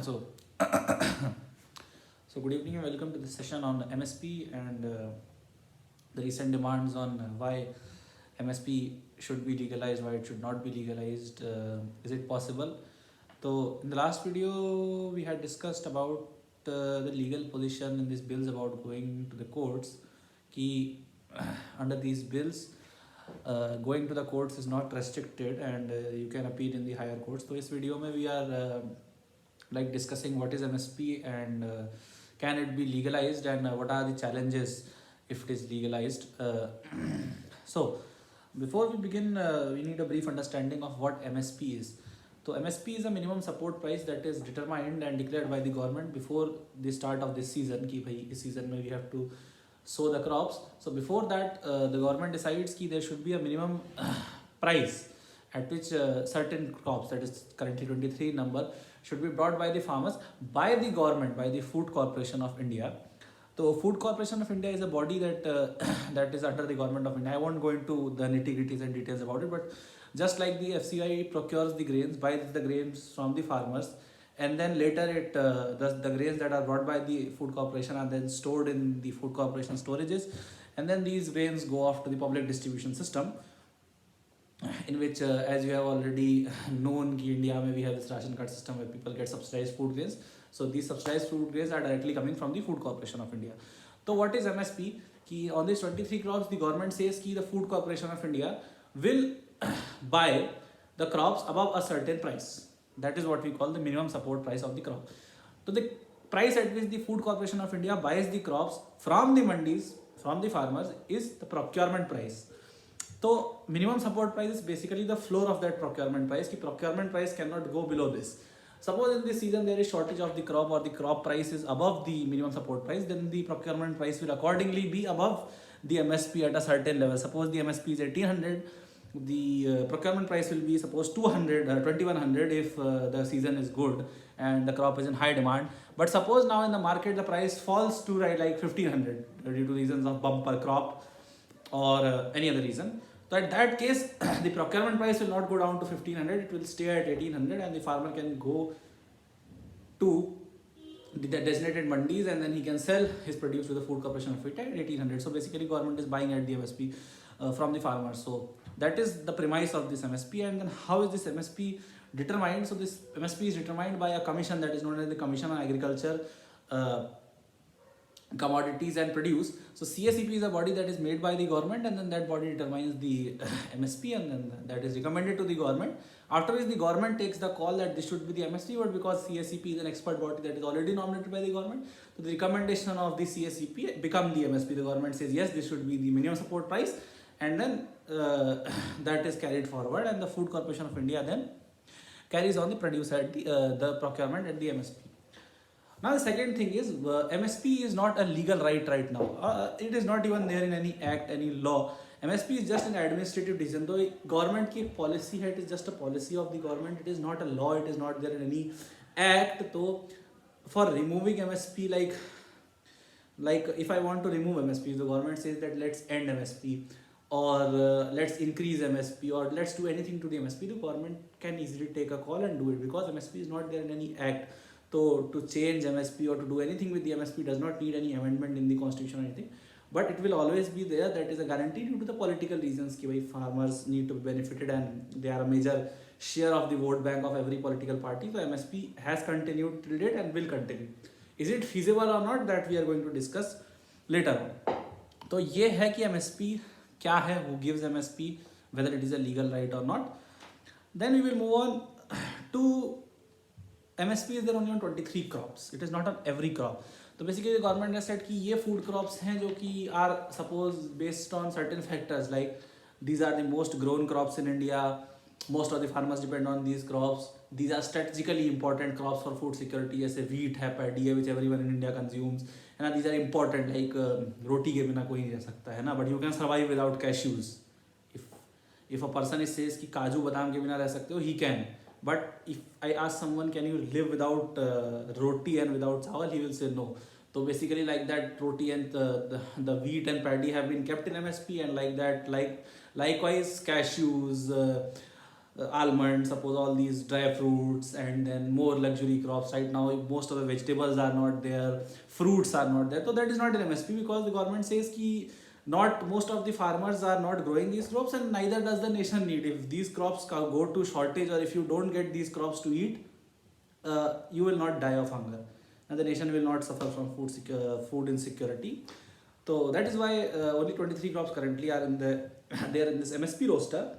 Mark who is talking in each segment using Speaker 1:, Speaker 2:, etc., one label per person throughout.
Speaker 1: so, so good evening and welcome to this session on MSP and the recent demands on why MSP should be legalized, why it should not be legalized. Is it possible? So, in the last video, we had discussed about the legal position in these bills about going to the courts. Ki under these bills, going to the courts is not restricted and you can appeal in the higher courts. So, this video, mein we are like discussing what is MSP and can it be legalized and what are the challenges if it is legalized. So before we begin, we need a brief understanding of what MSP is. So MSP is a minimum support price that is determined and declared by the government before the start of this season. Ki bhai is season mein we have to sow the crops. So before that, the government decides ki there should be a minimum price at which certain crops, that is currently 23 number, should be brought by the farmers by the government, by the Food Corporation of India. So Food Corporation of India is a body that that is under the government of India. I won't go into the nitty-gritties and details about it, but just like the FCI procures the grains, buys the grains from the farmers, and then later the grains that are brought by the Food Corporation are then stored in the Food Corporation storages, and then these grains go off to the public distribution system, in which as you have already known ki India mein we have this ration card system where people get subsidized food grains. So these subsidized food grains are directly coming from the Food Corporation of India. So what is MSP? Ki on these 23 crops, the government says ki the Food Corporation of India will buy the crops above a certain price. That is what we call the minimum support price of the crop. So the price at which the Food Corporation of India buys the crops from the mandis, from the farmers, is the procurement price. So minimum support price is basically the floor of that procurement price. The procurement price cannot go below this. Suppose in this season there is shortage of the crop or the crop price is above the minimum support price, then the procurement price will accordingly be above the MSP at a certain level. Suppose the MSP is 1800, the procurement price will be suppose 200 2100 if the season is good and the crop is in high demand. But suppose now in the market the price falls to like 1500 due to reasons of bumper crop or any other reason. So at that case, the procurement price will not go down to 1500, it will stay at 1800 and the farmer can go to the designated mandis and then he can sell his produce to the Food Corporation of India at 1800. So basically government is buying at the MSP from the farmers. So that is the premise of this MSP. And then how is this MSP determined? So this MSP is determined by a commission that is known as the Commission on Agriculture, Commodities and Produce. So CACP is a body that is made by the government and then that body determines the MSP and then that is recommended to the government. After which the government takes the call that this should be the MSP, but because CACP is an expert body that is already nominated by the government, so the recommendation of the CACP become the MSP. The government says yes, this should be the minimum support price and then that is carried forward and the Food Corporation of India then carries on the produce at the procurement at the MSP. Now the second thing is MSP is not a legal right now. It is not even there in any act, any law. MSP is just an administrative decision. Though government ki policy है, it is just a policy of the government. It is not a law. It is not there in any act. So for removing MSP, like if I want to remove MSP, the government says that let's end MSP or let's increase MSP or let's do anything to the MSP. The government can easily take a call and do it because MSP is not there in any act. So to change MSP or to do anything with the MSP does not need any amendment in the constitution or anything, but it will always be there. That is a guarantee due to the political reasons कि farmers need to be benefited and they are a major share of the vote bank of every political party. So MSP has continued till date and will continue. Is it feasible or not, that we are going to discuss later on. तो ये है कि MSP क्या है, who gives MSP, whether it is a legal right or not. Then we will move on to MSP is there only on 23 crops. It is not on every crop. So basically the government has said कि ये food crops हैं जो कि are suppose based on certain factors, like these are the most grown crops in India. Most of the farmers depend on these crops. These are strategically important crops for food security. जैसे wheat है, paddy है, which everyone in India consumes. And these are important, like roti के बिना कोई नहीं रह सकता है ना. But you can survive without cashews. If a person says कि काजू बादाम के बिना रह सकते हो, he can. But if I ask someone, can you live without roti and without chawal, he will say no. So basically like that roti and the wheat and paddy have been kept in MSP and like that, likewise cashews, almonds, suppose all these dry fruits, and then more luxury crops. Right now, most of the vegetables are not there, fruits are not there. So that is not an MSP, because the government says ki not most of the farmers are not growing these crops, and neither does the nation need. If these crops go to shortage, or if you don't get these crops to eat, you will not die of hunger, and the nation will not suffer from food insecurity. So that is why only 23 crops currently are in the there in this MSP roster.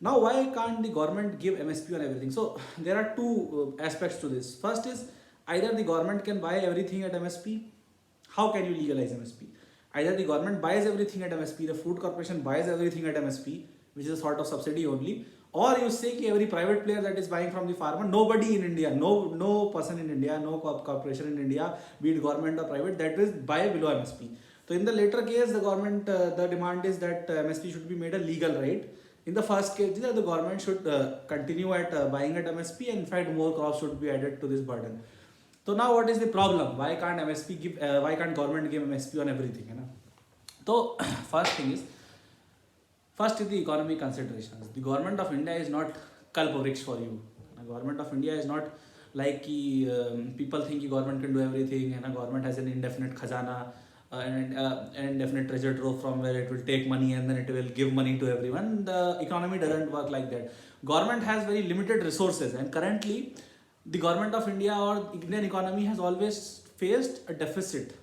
Speaker 1: Now, why can't the government give MSP on everything? So there are two aspects to this. First is, either the government can buy everything at MSP. How can you legalize MSP? Either the government buys everything at MSP, the food corporation buys everything at MSP, which is a sort of subsidy only, or you say कि every private player that is buying from the farmer, nobody in India, no person in India, no corporation in India, be it government or private, that is buy below MSP. So in the later case, the government, the demand is that MSP should be made a legal right. In the first case, the government should continue at buying at MSP, and in fact more crops should be added to this burden. So now what is the problem? Why can't MSP give? Why can't government give MSP on everything? You know? So first thing is, first is the economic considerations. The government of India is not kalporix for you. The government of India is not like people think the government can do everything, and the government has an indefinite khazana and indefinite treasure trove from where it will take money and then it will give money to everyone. The economy doesn't work like that. Government has very limited resources, and currently the government of India or Indian economy has always faced a deficit.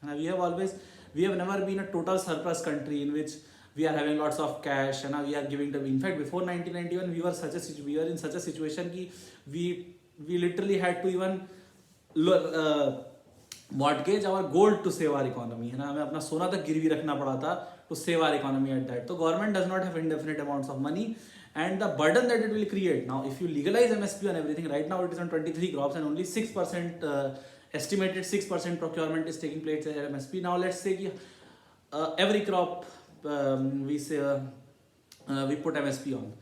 Speaker 1: We have never been a total surplus country in which we are having lots of cash and we are giving them. In fact, before 1991, we were in such a situation that we literally had to even mortgage our gold to save our economy. है ना, हमें अपना सोना तक गिरवी रखना पड़ा था to save our economy at that. So government does not have indefinite amounts of money, and the burden that it will create. Now, if you legalize MSP on everything, right now it is on 23 crops and only 6%, estimated 6% procurement is taking place at MSP. Now let's say every crop we put MSP on.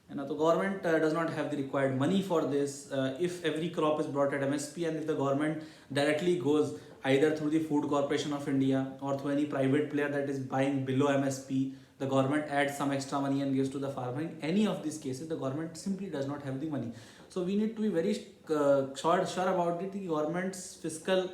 Speaker 1: And the government does not have the required money for this. If every crop is brought at MSP, and if the government directly goes either through the Food Corporation of India or through any private player that is buying below MSP, the government adds some extra money and gives to the farmer. In any of these cases, the government simply does not have the money. So we need to be very sure about it. The government's fiscal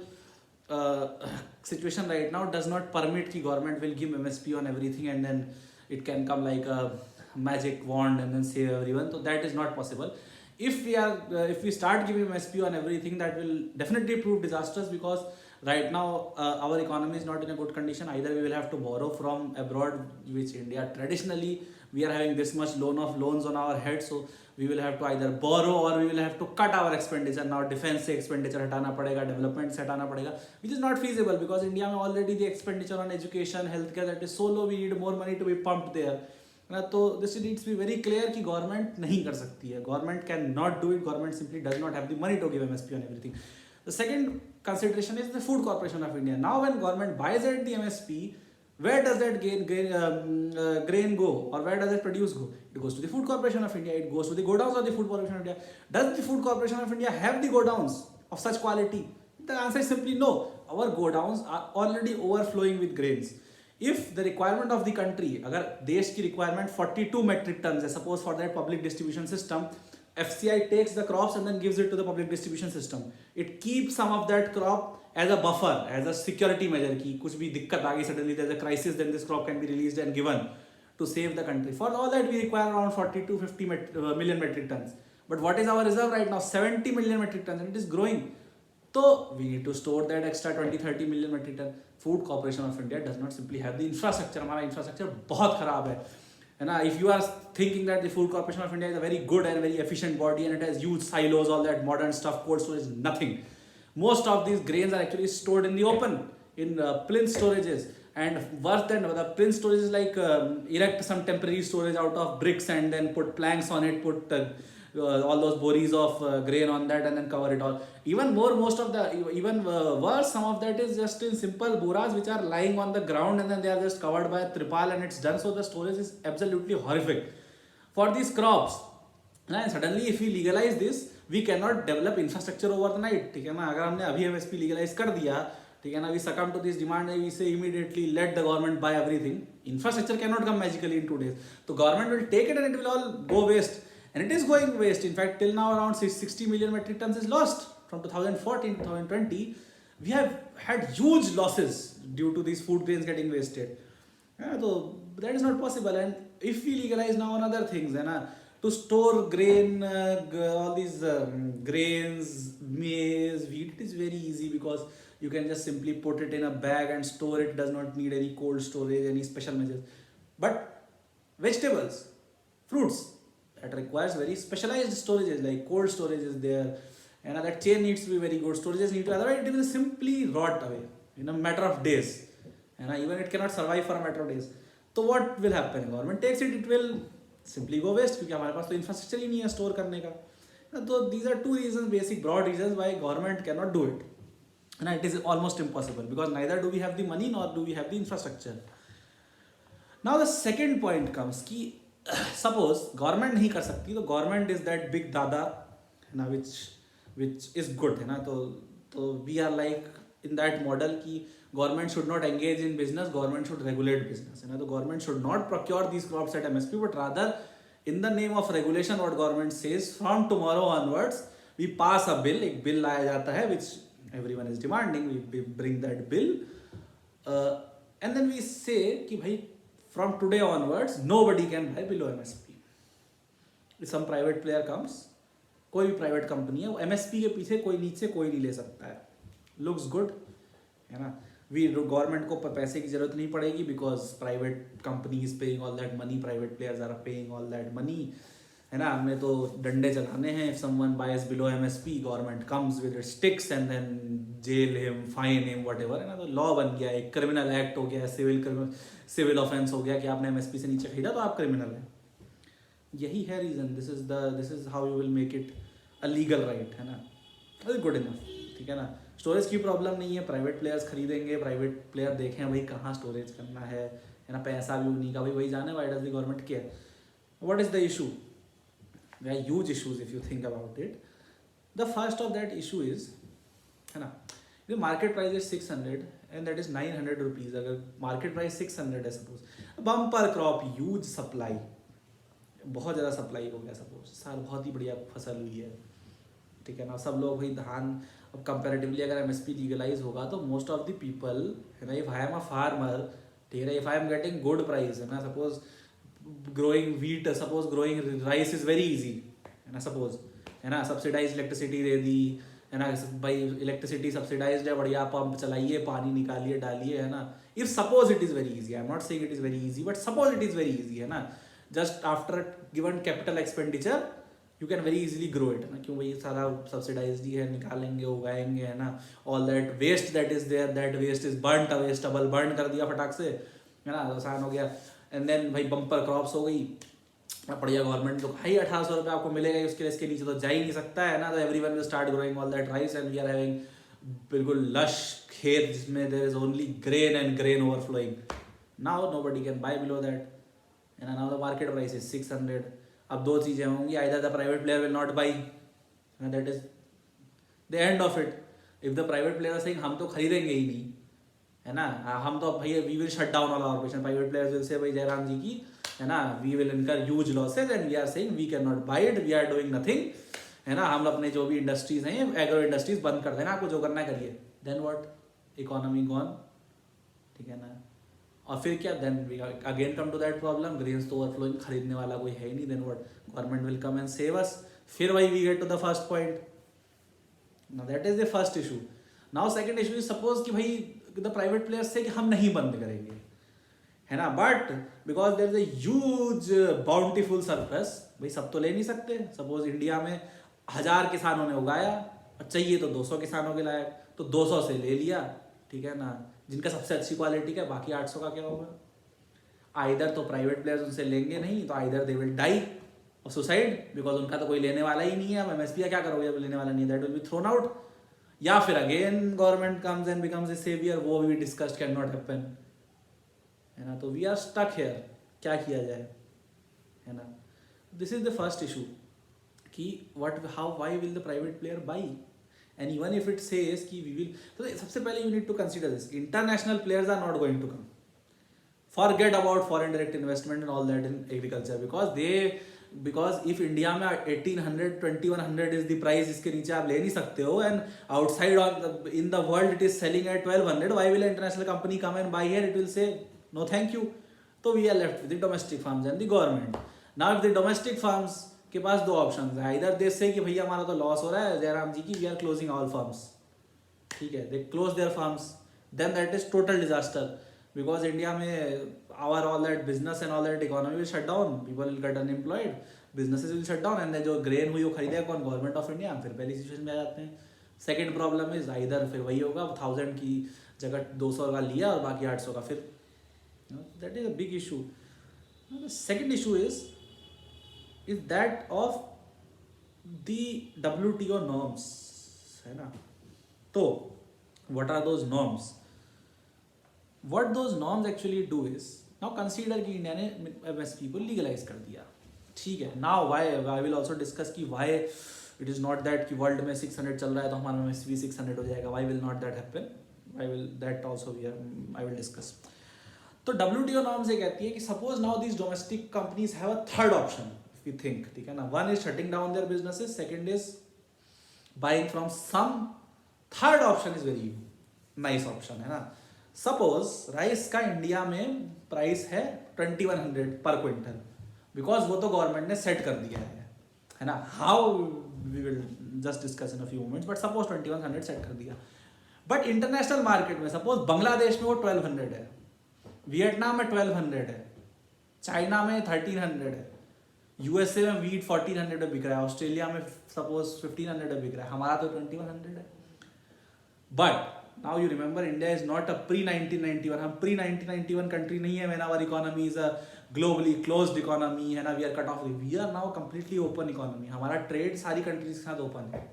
Speaker 1: situation right now does not permit the government will give MSP on everything and then it can come like a magic wand and then save everyone. So that is not possible. If we start giving MSP on everything, that will definitely prove disastrous, because right now our economy is not in a good condition. Either we will have to borrow from abroad, which India traditionally we are having this much loans on our head, so we will have to either borrow or we will have to cut our expenditure. Now defense expenditure hatana padega, development se hatana padega, which is not feasible, because India mein already the expenditure on education, healthcare, that is so low, we need more money to be pumped there. So this needs to be very clear कि government नहीं कर सकती है. Government cannot do it. Government simply does not have the money to give MSP on everything. The second consideration is the Food Corporation of India. Now when government buys at the MSP, where does that grain go, or where does that produce go? It goes to the Food Corporation of India. It goes to the godowns of the Food Corporation of India. Does the Food Corporation of India have the godowns of such quality? The answer is simply no. Our godowns are already overflowing with grains. If the requirement of the country, अगर देश की requirement 42 metric tons है, suppose for that public distribution system, FCI takes the crops and then gives it to the public distribution system. It keeps some of that crop as a buffer, as a security measure कि कुछ भी दिक्कत आ गई, suddenly there's a crisis, then this crop can be released and given to save the country. For all that we require around 40 to 50 million metric tons. But what is our reserve right now? 70 million metric tons, and it is growing. So we need to store that extra 20-30 million metric ton. Food Corporation of India does not simply have the infrastructure. हमारा infrastructure बहुत खराब है. And if you are thinking that the Food Corporation of India is a very good and very efficient body and it has huge silos, all that modern stuff, cold storage, nothing. Most of these grains are actually stored in the open, in plinth storages. And worse than the plinth storage is like erect some temporary storage out of bricks and then put planks on it, put all those bories of grain on that and then cover it all. Even worse, some of that is just in simple boras which are lying on the ground and then they are just covered by a tripal and it's done. So the storage is absolutely horrific for these crops. And suddenly if we legalize this, we cannot develop infrastructure overnight. ठीक है ना, अगर हमने अभी MSP legalize कर दिया, ठीक है ना, we succumb to this demand and we say immediately let the government buy everything. Infrastructure cannot come magically in 2 days. So government will take it and it will all go waste. and it is going waste. In fact, till now around 60 million metric tons is lost. From 2014 to 2020, we have had huge losses due to these food grains getting wasted. So that is not possible. And if we legalize now on other things, to store grain, all these grains, maize, wheat, it is very easy because you can just simply put it in a bag and store it. Does not need any cold storage, any special measures. But vegetables, fruits, that requires very specialized storages, like cold storage is there, and that chain needs to be very good. Storages need to, otherwise it will simply rot away in a matter of days, and even it cannot survive for a matter of days. So what will happen? Government takes it, it will simply go waste क्योंकि हमारे पास तो infrastructure ही नहीं है store करने का. So these are two reasons, basic broad reasons why government cannot do it, and it is almost impossible because neither do we have the money nor do we have the infrastructure. Now the second point comes कि suppose government नहीं कर सकती, तो government is that big dada है ना, which is good है ना. तो we are like in that model कि government should not engage in business, government should regulate business है ना. तो government should not procure these crops at MSP, but rather in the name of regulation what government says, from tomorrow onwards we pass a bill, एक bill लाया जाता है which everyone is demanding, we bring that bill, and then we say कि भाई from today onwards nobody can buy below MSP. If some private player comes, कोई भी private company है, वो MSP के पीछे कोई नीचे कोई नहीं ले सकता है. लुक्स गुड है ना. वी गवर्नमेंट को पैसे की जरूरत नहीं पड़ेगी because private company is paying all that money, private players are paying all that money है ना. हमने तो डंडे चलाने हैं. If someone buys below MSP, government comes with its sticks and then jail him, fine him, whatever है ना. तो लॉ बन गया, एक क्रिमिनल एक्ट हो गया, सिविल ऑफेंस हो गया कि आपने MSP से नीचे खरीदा तो आप क्रिमिनल हैं. यही है reason. This is how you will make it a legal right है ना. गुड इनफ, ठीक है ना. स्टोरेज की प्रॉब्लम नहीं है, प्राइवेट प्लेयर्स खरीदेंगे, प्राइवेट प्लेयर देखें भाई कहाँ स्टोरेज करना है ना. पैसा भी उन्हीं का, भाई वही जाने. Why does the government care? What is the issue? there are huge issues if you think about it. The first of that issue is है ना, the market price is 600 and that is 900 rupees. अगर market price 600 है suppose, bumper crop, huge supply, बहुत ज़्यादा supply हो गया suppose, साल बहुत ही बढ़िया फसल हुई है, ठीक है ना. सब लोग भाई धान, अब कंपेरेटिवली अगर MSP लीगलाइज होगा तो मोस्ट ऑफ द पीपल है ना, if I am a farmer, ठीक है, if I am getting good price है ना, suppose growing wheat, suppose growing rice is very easy है ना, suppose है ना, सब्सिडाइज इलेक्ट्रिसिटी दे दी है ना भाई, इलेक्ट्रिसिटी सब्सिडाइज्ड है, बढ़िया पंप चलाइए, पानी निकालिए, डालिए है ना. If suppose it is very easy, I am not saying it is very easy, but suppose it is very easy है ना, just after given capital expenditure you can very easily grow it है ना. क्यों भाई, सारा subsidised ही है, निकालेंगे, उगाएंगे है ना. All that waste that is there, that waste is burn अवेस्टेबल, बर्न कर दिया फटाक से है ना, आसान हो गया. एंड देन भाई बम्पर क्रॉप्स हो गई, बढ़िया. गवर्नमेंट तो भाई 1800 रुपये आपको मिलेगा, उसके लिए इसके नीचे तो जा ही नहीं सकता है ना. तो everyone will start growing all that rice and we are having बिल्कुल लश खेत जिसमें there is only grain and grain overflowing. Now nobody can buy below that and now the market price is 600. अब दो चीज़ें होंगी, either the private player will not buy, that is the end of it. If the private player are saying हम तो खरीदेंगे ही नहीं है ना, हम तो भाई we will shut down all our operation, private players will say भाई जयराम जी की है ना, we will incur huge losses and we are saying we can not buy it, we are doing nothing है ना. हम अपने जो भी इंडस्ट्रीज हैं, एग्रो इंडस्ट्रीज बंद कर देना, आपको जो करना है करिए. Then what? इकोनॉमी गॉन, ठीक है ना. और फिर क्या? Then we again come to that problem, grains तो ओवरफ्लोइंग, खरीदने वाला कोई है ही नहीं. Then what? Government will come and save us. फिर वही we get to the first point. Now that is the first issue. Now second issue is suppose कि भाई द प्राइवेट प्लेयर्स से कि हम नहीं बंद करेंगे है ना, but because there is a huge bountiful surplus, भाई सब तो ले नहीं सकते. सपोज इंडिया में 1000 किसानों ने उगाया और चाहिए तो 200 किसानों के लायक, तो 200 से ले लिया, ठीक है ना, जिनका सबसे अच्छी क्वालिटी का, बाकी 800 का क्या होगा? आइदर तो प्राइवेट प्लेयर्स उनसे लेंगे नहीं, तो आइदर दे विल डाई और सुसाइड, बिकॉज उनका तो कोई लेने वाला ही नहीं है. अब MSP का क्या करोगे जब लेने वाला नहीं है? That will be thrown out. या फिर again government comes and becomes a saviour, वो भी डिस्कस्ड, कैन नॉट हैपन है ना. तो वी आर स्टक हियर, क्या किया जाए है ना. This is the first issue कि what, how, why will the private player buy. And even if it says कि वी विल, तो सबसे पहले you need to consider this, international players are not going to come. Forget about foreign direct investment and all that in agriculture, because they because if India में 1800 2100 is the price, इसके नीचे आप ले नहीं सकते हो, and outside on in the world it is selling at 1200, why will international company come and buy here? It will say no thank you. तो we are left with the domestic firms and the government. Now if the domestic firms के पास दो option है, इधर दे से कि भैया हमारा तो लॉस हो रहा है जयराम जी की, we are closing all farms. ठीक है, they close their farms, then that is total disaster, because India में our all that business and all that economy will shut down, people will get unemployed, businesses will shut down, and then जो grain हुई वो खरीदेगा कौन? Government of India. फिर पहली situation में आ जाते हैं. सेकंड प्रॉब्लम इज इधर फिर वही होगा, 1000 की जगह 200 का लिया और बाकी 800 का. फिर that is a big issue. The second issue is that of the WTO norms, है ना. तो what are those norms? What those norms actually do is, now consider कि इंडिया ने MSP को लीगलाइज कर दिया. ठीक है, now why I will also discuss कि why it is not that कि वर्ल्ड में 600 चल रहा है तो हमारा MSP 600 हो जाएगा. why will not that happen? I will that also I will discuss. तो WTO norms ये कहती है कि suppose now these domestic companies have a third option if you think, ठीक है ना. one is shutting down their businesses, second is buying from some, third option is very nice option, है ना. Suppose rice का India में price है 2100 पर quintal, because वो तो गवर्नमेंट ने सेट कर दिया है ना. How we will just discuss in a few moments, but suppose 2100 set कर दिया. बट इंटरनेशनल मार्केट में सपोज बांग्लादेश में वो 1200 है, वियतनाम में 1200 है, चाइना में 1300 है, USA में वीट 1400 में बिक रहा है, ऑस्ट्रेलिया में सपोज 1500 में बिक रहा है, हमारा तो 2100 है. But now you remember India is not a pre-1991, हम pre-1991 country नहीं है, when our economy is a globally closed economy, है ना. we are cut off, we are now completely open economy, हमारा trade सारी countries के साथ open है.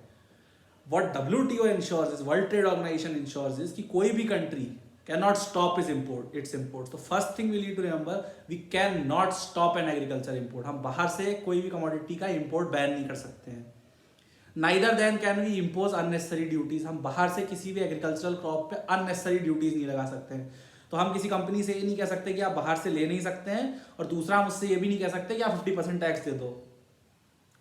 Speaker 1: what WTO ensures is, World Trade Organization ensures is कि कोई भी country cannot stop its imports. तो first thing we need to remember, we cannot stop an agriculture import. हम बाहर से कोई भी commodity का import ban नहीं कर सकते हैं. Neither then can we impose unnecessary duties. हम बाहर से किसी भी एग्रीकल्चरल क्रॉप पे unnecessary duties नहीं लगा सकते हैं. तो हम किसी कंपनी से ये नहीं कह सकते कि आप बाहर से ले नहीं सकते हैं, और दूसरा हम उससे ये भी नहीं कह सकते कि आप 50% टैक्स दे दो.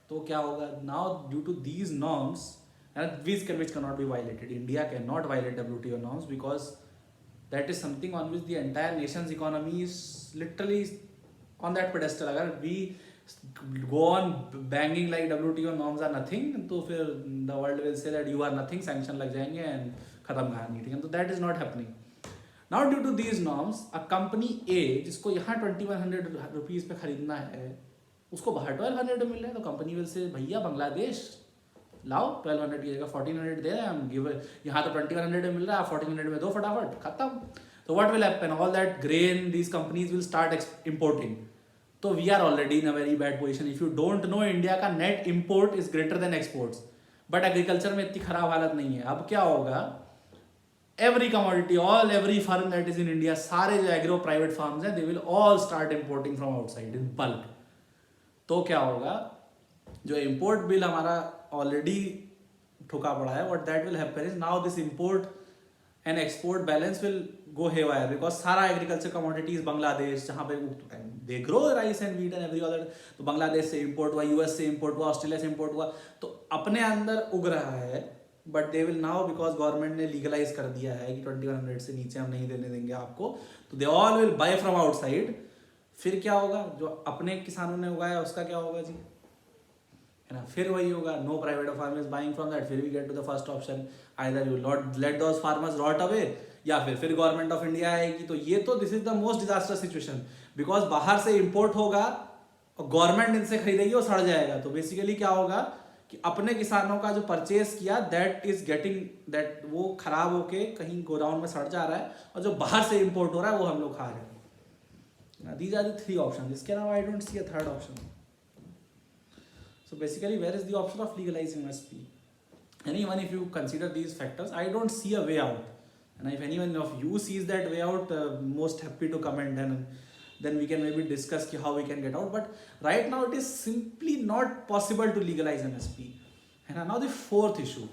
Speaker 1: तो क्या होगा? Now due to these norms and which cannot be violated. India cannot violate WTO norms because that is something on which the entire nation's economy is literally on that pedestal. अगर we go on banging like WTO norms are nothing, तो फिर the world will say that you are nothing, sanction लग जाएंगे and खत्म कहानी, ठीक है. तो that is not happening. Now due to these norms, a company A जिसको यहाँ 2100 रुपीज़ पे खरीदना है, उसको बाहर 1200 मिल रहा है, तो कंपनी विल से भैया बांग्लादेश लाओ 1200 की जगह 1400 दे रहे हैं हम, गिव यहाँ तो 2100 में मिल रहा है, 1400 में दो फटाफट खत्म. तो what will happen? All that grain these companies will start importing. तो we are already in a very bad position. If you don't know, India का net import is greater than exports, but agriculture में इतनी खराब हालत नहीं है. अब क्या होगा? Every commodity, every firm that is in India, सारे जो एग्रो प्राइवेट फार्म्स हैं, they will all start importing from outside in bulk. तो क्या होगा? जो इम्पोर्ट बिल हमारा ऑलरेडी ठुका पड़ा है, what that will happen is now this import and export balance will go haywire, because सारा एग्रीकल्चर कमोडिटीज बांग्लादेश, जहाँ पे they grow rice and wheat and every other, तो बांग्लादेश से इम्पोर्ट हुआ, यूएस से इम्पोर्ट हुआ, ऑस्ट्रेलिया से इम्पोर्ट हुआ, तो अपने अंदर उग रहा है. But they will now, because government ने लीगलाइज कर दिया है कि 2100 से नीचे हम नहीं देने देंगे आपको, तो they all will buy from outside. फिर क्या होगा? जो अपने किसानों ने उगाया उसका क्या होगा जी, है ना. फिर वही होगा, no private farmers buying from that. फिर we get to the first option, either you let those farmers rot away, या फिर गवर्नमेंट ऑफ इंडिया आएगी. तो ये तो this is the most disaster situation, because बाहर से इंपोर्ट होगा और गवर्नमेंट इनसे खरीदेगी, वो सड़ जाएगा. तो बेसिकली क्या होगा कि अपने किसानों का जो परचेस किया दैट इज गेटिंग दैट, वो खराब होके कहीं गोडाउन में सड़ जा रहा है, और जो बाहर से इंपोर्ट हो रहा है वो हम लोग खा रहे हैं. These are the three options. इसके अलावा I don't see a third option. So basically, where is the option of legalizing MSP? And even if you consider these factors, I don't see a way out. And if anyone of you sees that way out, most happy to comment, and then we can maybe discuss how we can get out. But right now, it is simply not possible to legalize MSP. And now the fourth issue.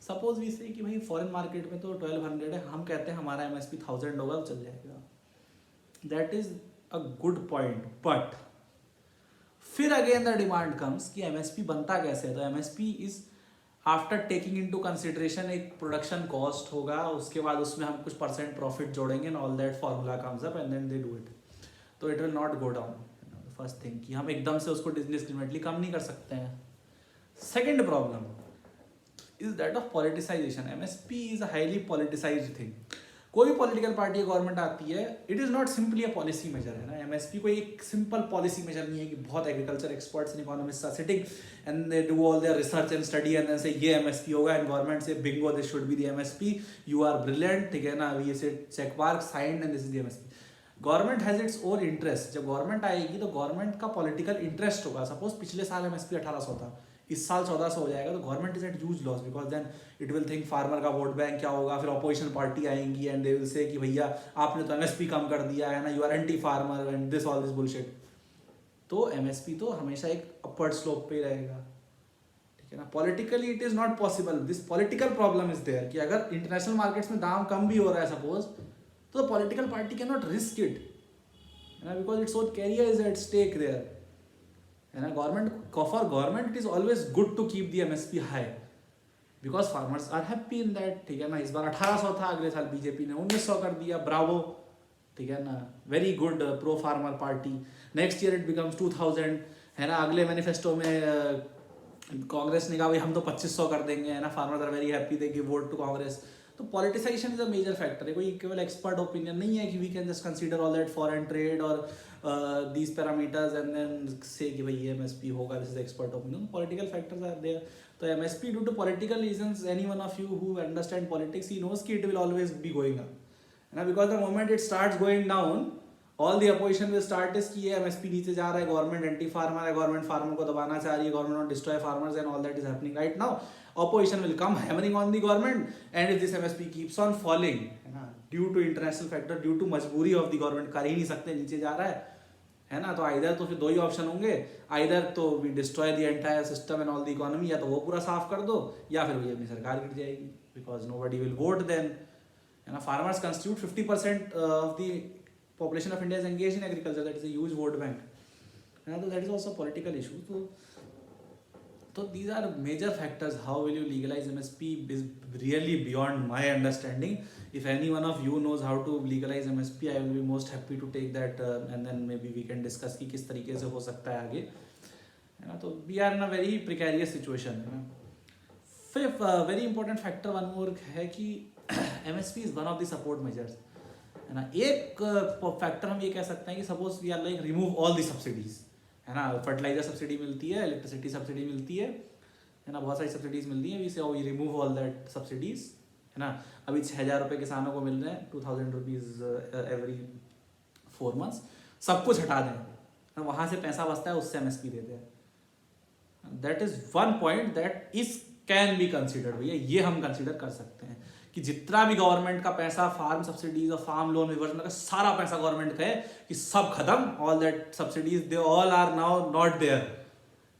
Speaker 1: Suppose we say कि भाई foreign market में तो 1200 है, हम कहते हैं हमारा MSP 1000 होगा तो चल जाएगा. That is a good point, but फिर अगेन द डिमांड कम्स कि एमएसपी बनता कैसे है। तो MSP is after taking into consideration एक प्रोडक्शन कॉस्ट होगा, उसके बाद उसमें हम कुछ परसेंट प्रॉफिट जोड़ेंगे and all that formula comes up and then they do it. तो it will not go down. First thing कि हम एकदम से उसको डिस्क्रिमिनेटली कम नहीं कर सकते हैं। Second problem is that of politicisation. MSP is a highly politicised thing. कोई भी पॉलिटिकल पार्टी गवर्नमेंट आती है, it is not simply a policy measure, है ना। एमएसपी कोई एक सिंपल पॉलिसी मेजर नहीं है कि बहुत agriculture experts and economist are sitting and they do all their research and study and then say ये एमएसपी होगा and government say bingo this should be the MSP, you are brilliant, ठीक है ना, we say check mark signed and this is the MSP. Government has its own interest. जब government आएगी तो government का political interest होगा। Suppose पिछले साल एमएसपी 1800 था, इस साल 1400 हो जाएगा, तो government is at huge loss because then it will think farmer का वोट बैंक क्या होगा। फिर अपोजिशन पार्टी आएंगी एंड दे विल से कि भैया आपने तो एमएसपी कम कर दिया है ना, you are anti farmer and this all this bullshit. तो एमएसपी तो हमेशा एक अपवर्ड स्लोप पे रहेगा, ठीक है ना। Politically it is not possible, this political problem is there कि अगर इंटरनेशनल मार्केट्स में दाम कम भी हो रहा है सपोज, तो political party can not risk it, है ना, because its own career is at stake there, है ना। Government for government it is always good to keep the MSP high because farmers are happy in that, ठीक है ना। इस बार 1800 था, अगले साल बीजेपी ने 1900 कर दिया, ब्रावो, ठीक है ना, very good pro farmer party. Next year it becomes 2000, है ना। अगले मैनिफेस्टो में कांग्रेस ने कहा भाई हम तो 2500 कर देंगे, है ना। Farmers are very happy, they give vote to Congress. तो politicisation is a major factor है, कोई केवल एक्सपर्ट ओपिनियन नहीं है कि we can just consider all that foreign trade और these parameters and then say कि भाई ये एमएसपी होगा, this is expert opinion. Political factors are there. तो MSP due to political reasons, any one of you who understand politics he knows कि it will always be going up, है ना। Because the moment it starts going down, all the opposition will start is कि ये MSP नीचे जा रहा है, government anti farmer है, गवर्नमेंट फार्मर को दबाना चाह रही है, government not destroy farmers and all that is happening right now. Opposition will come hammering on the government and if this MSP keeps on falling, है ना, due to international factor, due to मजबूरी of the government, कर ही नहीं सकते, नीचे जा रहा है ना। तो आइदर तो फिर दो ही ऑप्शन होंगे, आइदर तो we destroy the entire system and all the economy, या तो वो पूरा साफ कर दो, या फिर वही अपनी सरकार गिर जाएगी because nobody will vote then, है ना। Farmers constitute 50% of the population of India is engage in agriculture, that is a huge vote bank, है ना। तो that is also political issue. So these are major factors. How will you legalize MSP is really beyond my understanding. If any one of you knows how to legalize MSP, I will be most happy to take that and then maybe we can discuss कि किस तरीके से हो सकता है आगे, है ना। तो we are in a very precarious situation, है ना। Fifth very important factor one more है कि MSP is one of the support measures, है ना। एक फैक्टर हम ये कह सकते हैं कि suppose we are like remove all the subsidies, है ना। फर्टिलाइजर सब्सिडी मिलती है, इलेक्ट्रिसिटी सब्सिडी मिलती है ना, बहुत सारी सब्सिडीज मिलती हैं, we say we remove all that subsidies, है ना। अभी 6000 रुपये किसानों को मिल रहे हैं, 2000 रुपीज़ एवरी 4 months, सब कुछ हटा दें, वहाँ से पैसा बचता है, उससे एमएसपी देते हैं। That is one point that is can be considered, भैया ये हम कंसिडर कर सकते हैं कि जितना भी गवर्नमेंट का पैसा फार्म सब्सिडीज और फार्म लोन रिवर्स में सारा पैसा गवर्नमेंट का है कि सब खत्म, all that subsidies they all are now not there,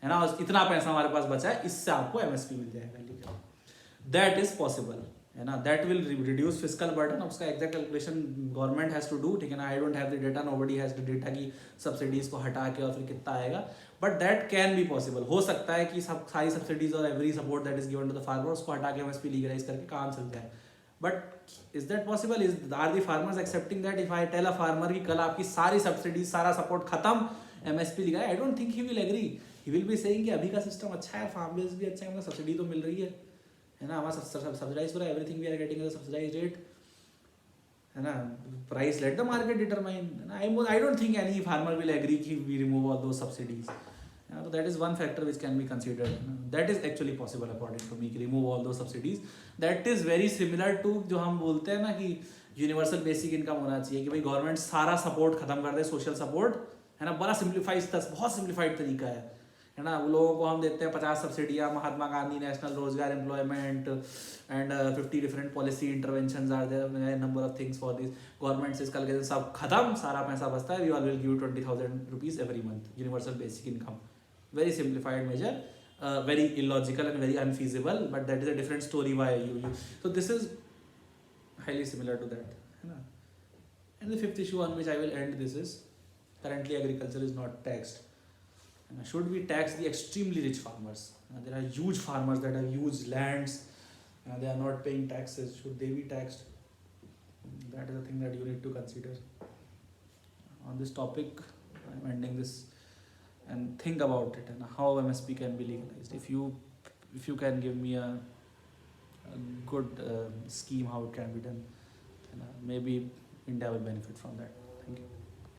Speaker 1: है ना। इतना पैसा हमारे पास बचा है, इससे आपको एमएसपी मिल जाएगा, दैट इज पॉसिबल, है ना। That will reduce fiscal burden. उसका exact calculation government has to do, ठीक है ना। I don't have the data, nobody has the data की सब्सिडीज को हटा के और फिर कितना आएगा, but that can be possible. हो सकता है कि सब सारी सब्सिडीज और every support that is given to the farmer उसको हटा के एमएसपी लीगलाइज करके काम चल जाए। But is that possible? Are the farmers accepting that? If I tell a farmer कि कल आपकी सारी सब्सिडीज सारा सपोर्ट खत्म, एमएसपी लिखा है, I don't think he will agree. He will be saying कि अभी का सिस्टम अच्छा है, फार्म बेस भी अच्छा है, हमें सब्सिडी तो मिल रही है ना, हमारा सब्सिडाइज पूरा everything we are getting as subsidise rate, है ना। Price let the market determine. I don't think any farmer will agree कि we remove all those subsidies. तो that is one factor which can be considered, that is actually possible according to me, remove all those subsidies. That is very similar to जो हम बोलते हैं ना कि universal basic income होना चाहिए, कि भाई गवर्नमेंट सारा सपोर्ट खत्म कर दे, सोशल सपोर्ट, है ना। बड़ा सिंप्लीफाइड, बहुत सिंप्लीफाइड तरीका है ना। वो लोगों को हम देते हैं 50 सब्सिडियाँ, Mahatma Gandhi national rozgar employment and 50 different policy intervention are there, number of things for this. Government से इसका लगे सब खत्म, सारा पैसा बचता है, we all will give 20,000 rupees every month, universal basic income. Very simplified measure, very illogical and very unfeasible, but that is a different story why you so this is highly similar to that, है ना. And the fifth issue on which I will end this is currently agriculture is not taxed, Should we tax the extremely rich farmers? There are huge farmers that have huge lands, they are not paying taxes. Should they be taxed? That is a thing that you need to consider. On this topic, I'm ending this, and think about it and how MSP can be legalized. If you can give me a good scheme how it can be done, maybe India will benefit from that. Thank you.